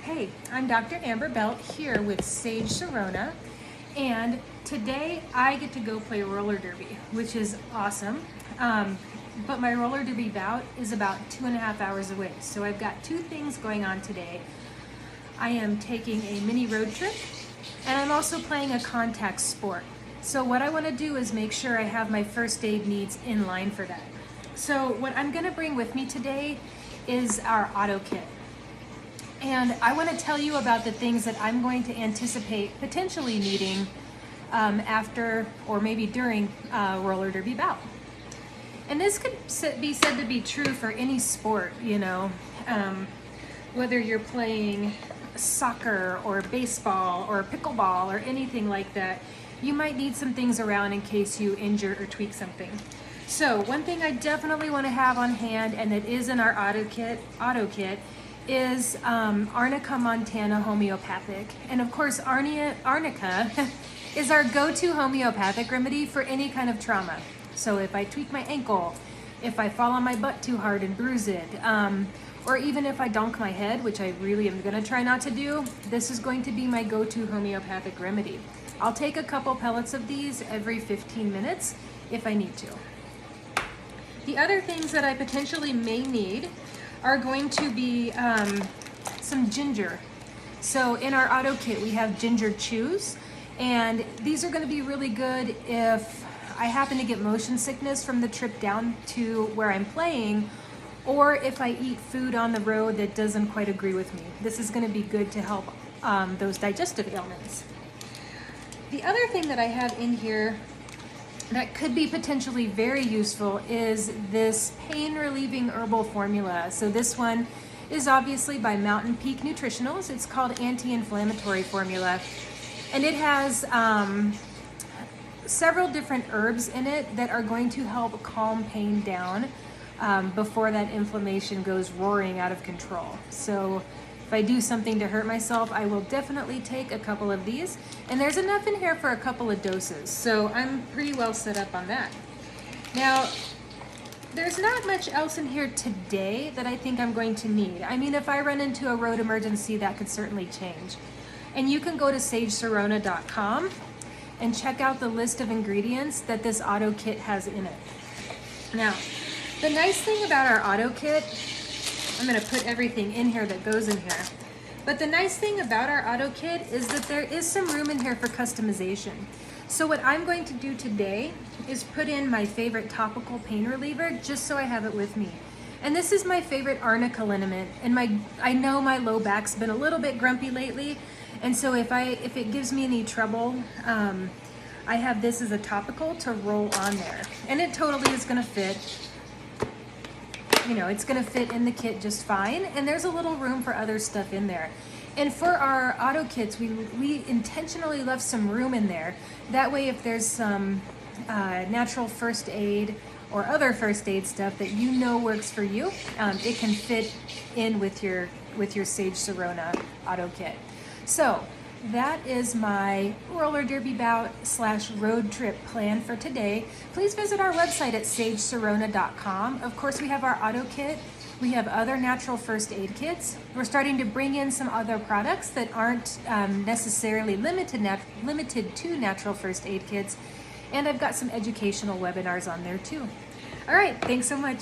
Hey, I'm Dr. Amber Belt here with Sage Sharona, and today I get to go play roller derby, which is awesome. But my roller derby bout is about 2.5 hours away, so I've got two things going on today. I am taking a mini road trip, and I'm also playing a contact sport. So what I want to do is make sure I have my first aid needs in line for that. So what I'm going to bring with me today is our auto kit. And I want to tell you about the things that I'm going to anticipate potentially needing after or maybe during roller derby bout. And this could be said to be true for any sport, whether you're playing soccer or baseball or pickleball or anything like that. You might need some things around in case you injure or tweak something. So one thing I definitely want to have on hand, and it is in our auto kit, is Arnica Montana homeopathic. And of course, Arnica is our go-to homeopathic remedy for any kind of trauma. So if I tweak my ankle, if I fall on my butt too hard and bruise it, or even if I donk my head, which I really am gonna try not to do, this is going to be my go-to homeopathic remedy. I'll take a couple pellets of these every 15 minutes if I need to. The other things that I potentially may need are going to be some ginger. So in our auto kit, we have ginger chews, and these are gonna be really good if I happen to get motion sickness from the trip down to where I'm playing, or if I eat food on the road that doesn't quite agree with me. This is gonna be good to help those digestive ailments. The other thing that I have in here that could be potentially very useful is this pain relieving herbal formula. So this one is obviously by Mountain Peak Nutritionals. It's called anti-inflammatory formula, and it has several different herbs in it that are going to help calm pain down before that inflammation goes roaring out of control. So if I do something to hurt myself, I will definitely take a couple of these. And there's enough in here for a couple of doses, so I'm pretty well set up on that. Now, there's not much else in here today that I think I'm going to need. I mean, if I run into a road emergency, that could certainly change. And you can go to sagesharona.com and check out the list of ingredients that this auto kit has in it. Now, the nice thing about our auto kit, I'm gonna put everything in here that goes in here. But the nice thing about our auto kit is that there is some room in here for customization. So what I'm going to do today is put in my favorite topical pain reliever just so I have it with me. And this is my favorite Arnica liniment. And I know my low back's been a little bit grumpy lately. And so if it gives me any trouble, I have this as a topical to roll on there. And it totally is gonna fit. It's gonna fit in the kit just fine, and there's a little room for other stuff in there. And for our auto kits, we intentionally left some room in there. That way, if there's some natural first aid or other first aid stuff that works for you, it can fit in with your Sage Sharona auto kit. So that is my roller derby bout / road trip plan for today. Please visit our website at sagesharona.com. Of course, we have our auto kit. We have other natural first aid kits. We're starting to bring in some other products that aren't necessarily limited to natural first aid kits. And I've got some educational webinars on there too. All right, thanks so much.